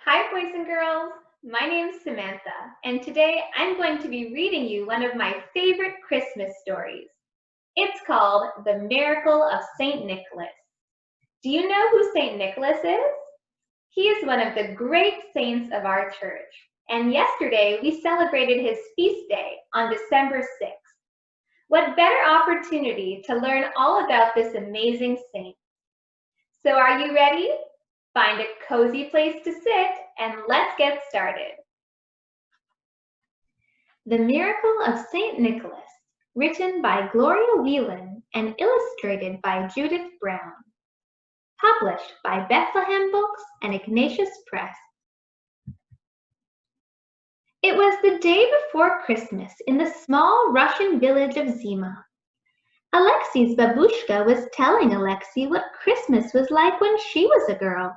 Hi, boys and girls. My name's Samantha, and today I'm going to be reading you one of my favorite Christmas stories. It's called The Miracle of St. Nicholas. Do you know who St. Nicholas is? He is one of the great saints of our church, and yesterday we celebrated his feast day on December 6th. What better opportunity to learn all about this amazing saint? So are you ready? Find a cozy place to sit and let's get started. The Miracle of St. Nicholas, written by Gloria Whelan and illustrated by Judith Brown. Published by Bethlehem Books and Ignatius Press. It was the day before Christmas in the small Russian village of Zima. Alexei's babushka was telling Alexei what Christmas was like when she was a girl.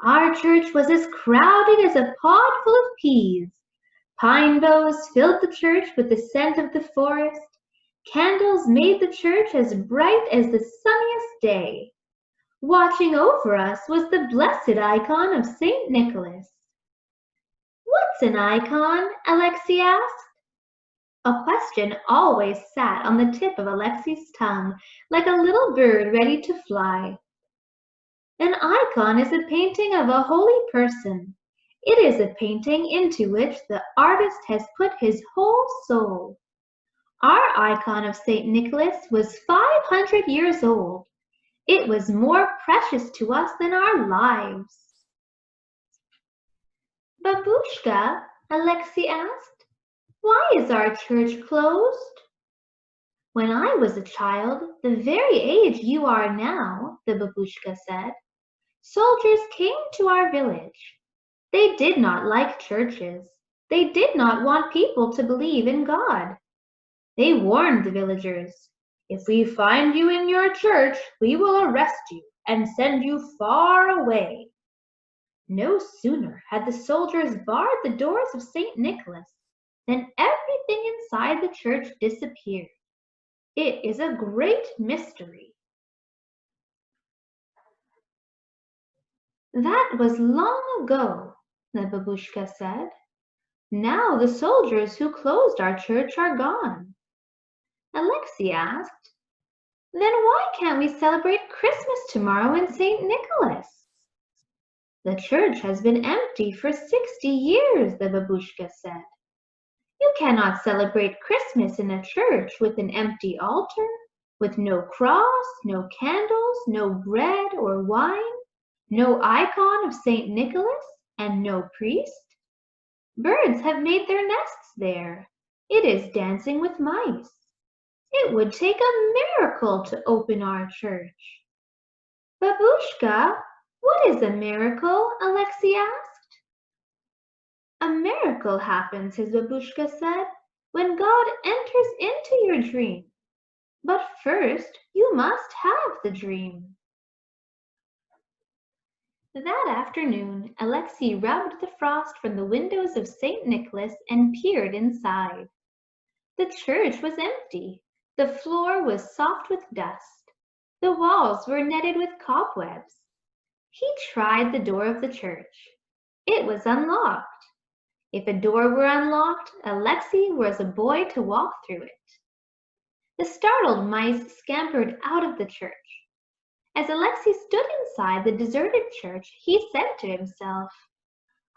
Our church was as crowded as a pod full of peas. Pine boughs filled the church with the scent of the forest. Candles made the church as bright as the sunniest day. Watching over us was the blessed icon of St. Nicholas. "What's an icon?" Alexei asked. A question always sat on the tip of Alexei's tongue, like a little bird ready to fly. An icon is a painting of a holy person. It is a painting into which the artist has put his whole soul. Our icon of St. Nicholas was 500 years old. It was more precious to us than our lives. "Babushka," Alexei asked, "why is our church closed?" "When I was a child, the very age you are now," the babushka said, "soldiers came to our village. They did not like churches. They did not want people to believe in God. They warned the villagers, 'If we find you in your church, we will arrest you and send you far away.' No sooner had the soldiers barred the doors of St. Nicholas than everything inside the church disappeared. It is a great mystery." "That was long ago," the babushka said. "Now the soldiers who closed our church are gone." Alexei asked, "Then why can't we celebrate Christmas tomorrow in St. Nicholas?" "The church has been empty for 60 years, the babushka said. "You cannot celebrate Christmas in a church with an empty altar, with no cross, no candles, no bread or wine, no icon of St. Nicholas, and no priest. Birds have made their nests there. It is dancing with mice. It would take a miracle to open our church." "Babushka, what is a miracle?" Alexei asked. "A miracle happens," his babushka said, "when God enters into your dream. But first, you must have the dream." That afternoon, Alexei rubbed the frost from the windows of St. Nicholas and peered inside. The church was empty. The floor was soft with dust. The walls were netted with cobwebs. He tried the door of the church. It was unlocked. If a door were unlocked, Alexei was a boy to walk through it. The startled mice scampered out of the church. As Alexei stood inside the deserted church, he said to himself,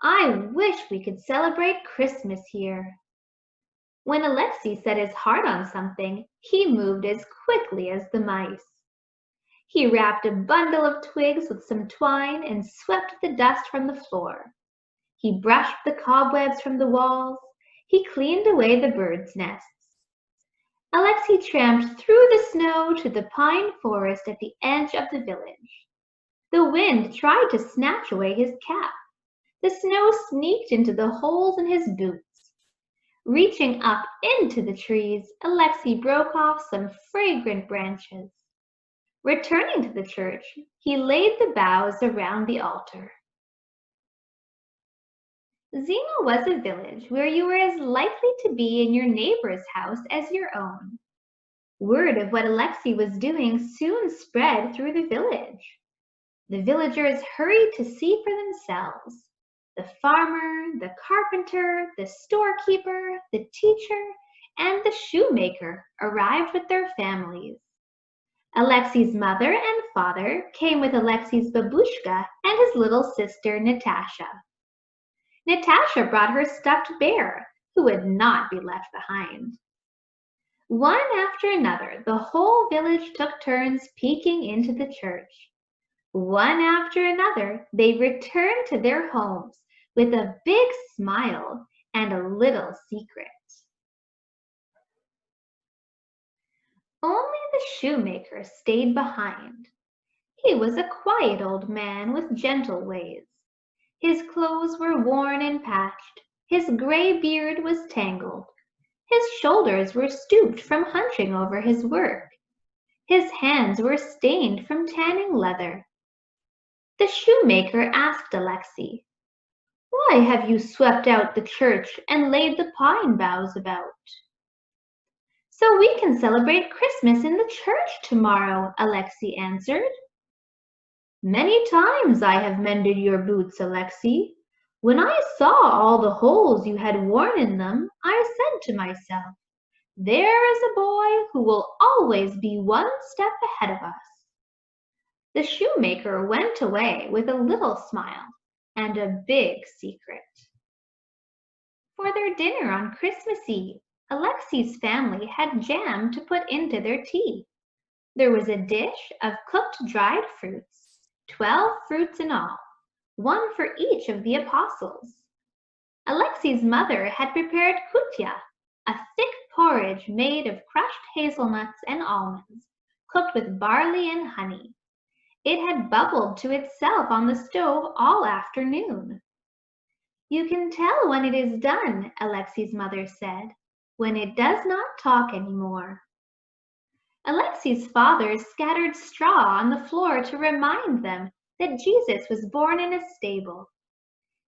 "I wish we could celebrate Christmas here." When Alexei set his heart on something, he moved as quickly as the mice. He wrapped a bundle of twigs with some twine and swept the dust from the floor. He brushed the cobwebs from the walls. He cleaned away the birds' nests. Alexei tramped through the snow to the pine forest at the edge of the village. The wind tried to snatch away his cap. The snow sneaked into the holes in his boots. Reaching up into the trees, Alexei broke off some fragrant branches. Returning to the church, he laid the boughs around the altar. Zima was a village where you were as likely to be in your neighbor's house as your own. Word of what Alexei was doing soon spread through the village. The villagers hurried to see for themselves. The farmer, the carpenter, the storekeeper, the teacher, and the shoemaker arrived with their families. Alexei's mother and father came with Alexei's babushka and his little sister Natasha. Natasha brought her stuffed bear, who would not be left behind. One after another, the whole village took turns peeking into the church. One after another, they returned to their homes with a big smile and a little secret. Only the shoemaker stayed behind. He was a quiet old man with gentle ways. His clothes were worn and patched. His gray beard was tangled. His shoulders were stooped from hunching over his work. His hands were stained from tanning leather. The shoemaker asked Alexei, "Why have you swept out the church and laid the pine boughs about?" "So we can celebrate Christmas in the church tomorrow," Alexei answered. "Many times I have mended your boots, Alexei. When I saw all the holes you had worn in them, I said to myself, 'There is a boy who will always be one step ahead of us.'" The shoemaker went away with a little smile and a big secret. For their dinner on Christmas Eve, Alexei's family had jam to put into their tea. There was a dish of cooked dried fruits, 12 fruits in all, one for each of the apostles. Alexei's mother had prepared kutya, a thick porridge made of crushed hazelnuts and almonds, cooked with barley and honey. It had bubbled to itself on the stove all afternoon. "You can tell when it is done," Alexei's mother said, "when it does not talk anymore." Alexei's father scattered straw on the floor to remind them that Jesus was born in a stable.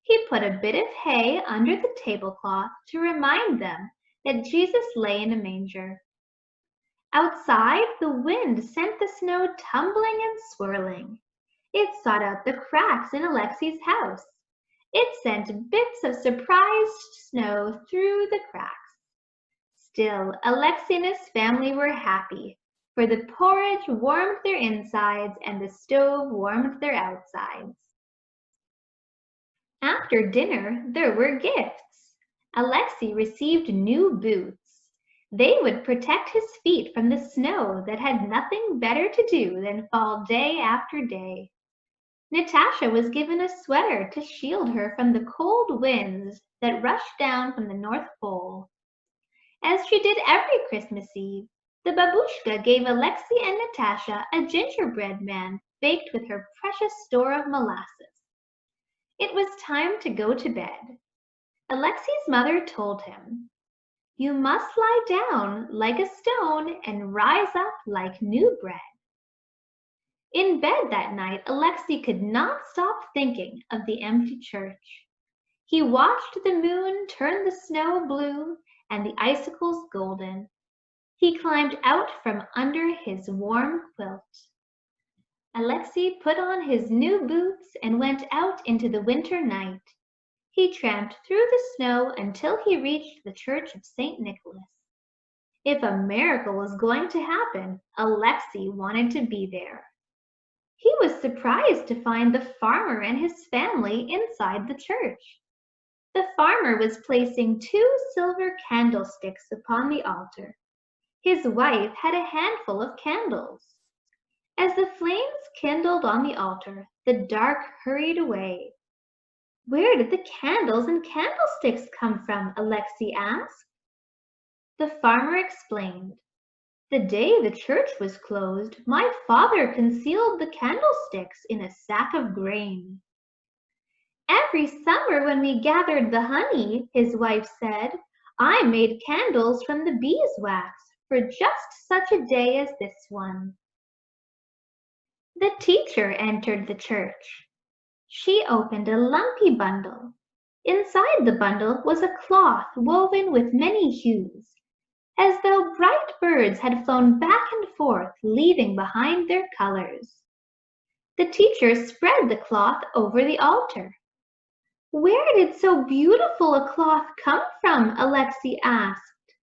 He put a bit of hay under the tablecloth to remind them that Jesus lay in a manger. Outside, the wind sent the snow tumbling and swirling. It sought out the cracks in Alexei's house. It sent bits of surprised snow through the cracks. Still, Alexei and his family were happy, for the porridge warmed their insides and the stove warmed their outsides. After dinner, there were gifts. Alexei received new boots. They would protect his feet from the snow that had nothing better to do than fall day after day. Natasha was given a sweater to shield her from the cold winds that rushed down from the North Pole. As she did every Christmas Eve, the babushka gave Alexei and Natasha a gingerbread man baked with her precious store of molasses. It was time to go to bed. Alexei's mother told him, "You must lie down like a stone and rise up like new bread." In bed that night, Alexei could not stop thinking of the empty church. He watched the moon turn the snow blue and the icicles golden. He climbed out from under his warm quilt. Alexei put on his new boots and went out into the winter night. He tramped through the snow until he reached the church of St. Nicholas. If a miracle was going to happen, Alexei wanted to be there. He was surprised to find the farmer and his family inside the church. The farmer was placing 2 silver candlesticks upon the altar. His wife had a handful of candles. As the flames kindled on the altar, the dark hurried away. "Where did the candles and candlesticks come from?" Alexei asked. The farmer explained, "The day the church was closed, my father concealed the candlesticks in a sack of grain." "Every summer when we gathered the honey," his wife said, "I made candles from the beeswax for just such a day as this one." The teacher entered the church. She opened a lumpy bundle. Inside the bundle was a cloth woven with many hues, as though bright birds had flown back and forth, leaving behind their colors. The teacher spread the cloth over the altar. "Where did so beautiful a cloth come from?" Alexei asked.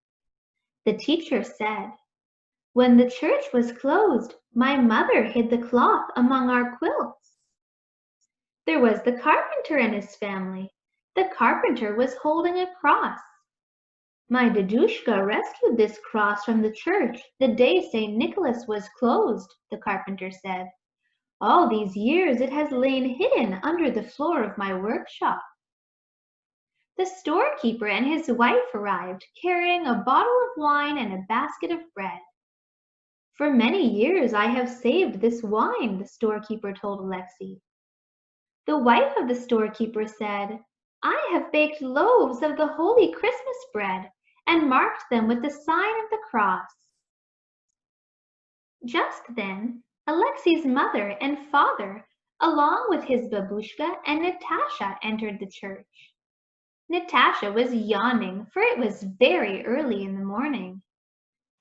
The teacher said, "When the church was closed, my mother hid the cloth among our quilts." There was the carpenter and his family. The carpenter was holding a cross. "My Dedushka rescued this cross from the church the day St. Nicholas was closed," the carpenter said. "All these years it has lain hidden under the floor of my workshop." The storekeeper and his wife arrived, carrying a bottle of wine and a basket of bread. "For many years I have saved this wine," the storekeeper told Alexei. The wife of the storekeeper said, "I have baked loaves of the holy Christmas bread and marked them with the sign of the cross." Just then, Alexei's mother and father, along with his babushka and Natasha, entered the church. Natasha was yawning, for it was very early in the morning.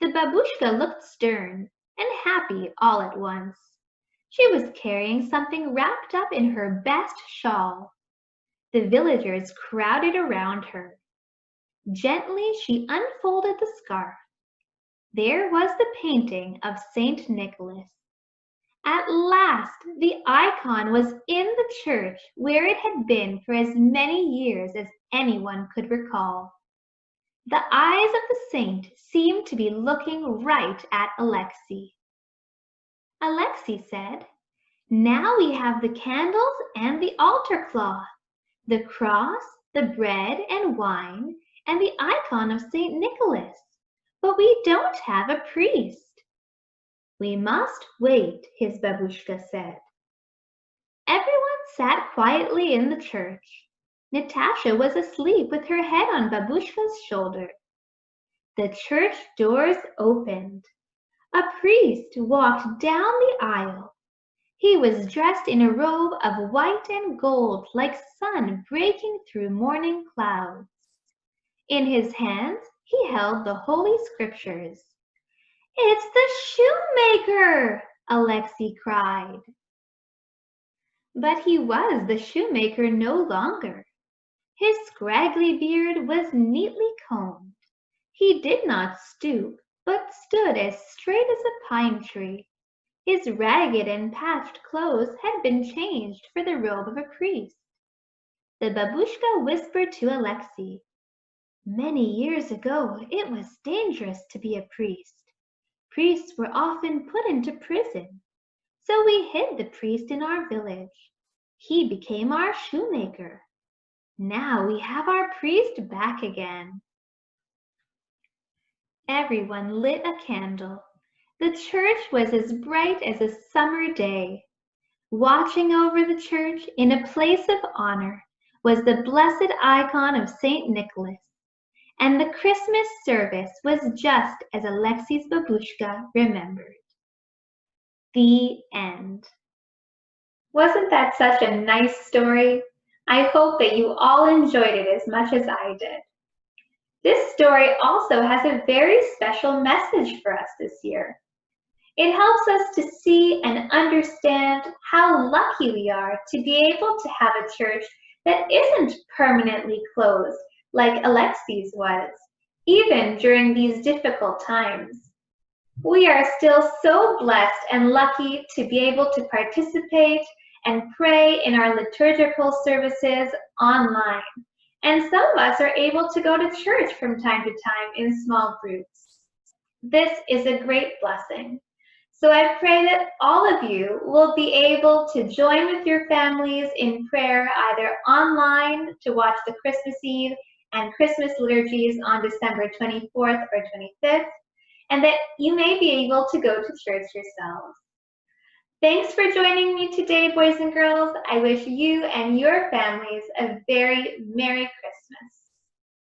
The babushka looked stern and happy all at once. She was carrying something wrapped up in her best shawl. The villagers crowded around her. Gently she unfolded the scarf. There was the painting of Saint Nicholas. At last the icon was in the church where it had been for as many years as anyone could recall. The eyes of the saint seemed to be looking right at Alexei. Alexei said, "Now we have the candles and the altar cloth, the cross, the bread and wine, and the icon of St. Nicholas, but we don't have a priest." "We must wait," his babushka said. Everyone sat quietly in the church. Natasha was asleep with her head on babushka's shoulder. The church doors opened. A priest walked down the aisle. He was dressed in a robe of white and gold, like sun breaking through morning clouds. In his hands he held the Holy Scriptures. "It's the shoemaker!" Alexei cried. But he was the shoemaker no longer. His scraggly beard was neatly combed. He did not stoop, but stood as straight as a pine tree. His ragged and patched clothes had been changed for the robe of a priest. The babushka whispered to Alexei, "Many years ago it was dangerous to be a priest. Priests were often put into prison. So we hid the priest in our village. He became our shoemaker. Now we have our priest back again." Everyone lit a candle. The church was as bright as a summer day. Watching over the church in a place of honor was the blessed icon of St. Nicholas, and the Christmas service was just as Alexei's babushka remembered. The end. Wasn't that such a nice story? I hope that you all enjoyed it as much as I did. This story also has a very special message for us this year. It helps us to see and understand how lucky we are to be able to have a church that isn't permanently closed like Alexei's was, even during these difficult times. We are still so blessed and lucky to be able to participate and pray in our liturgical services online. And some of us are able to go to church from time to time in small groups. This is a great blessing. So I pray that all of you will be able to join with your families in prayer, either online to watch the Christmas Eve and Christmas liturgies on December 24th or 25th, and that you may be able to go to church yourselves. Thanks for joining me today, boys and girls. I wish you and your families a very Merry Christmas.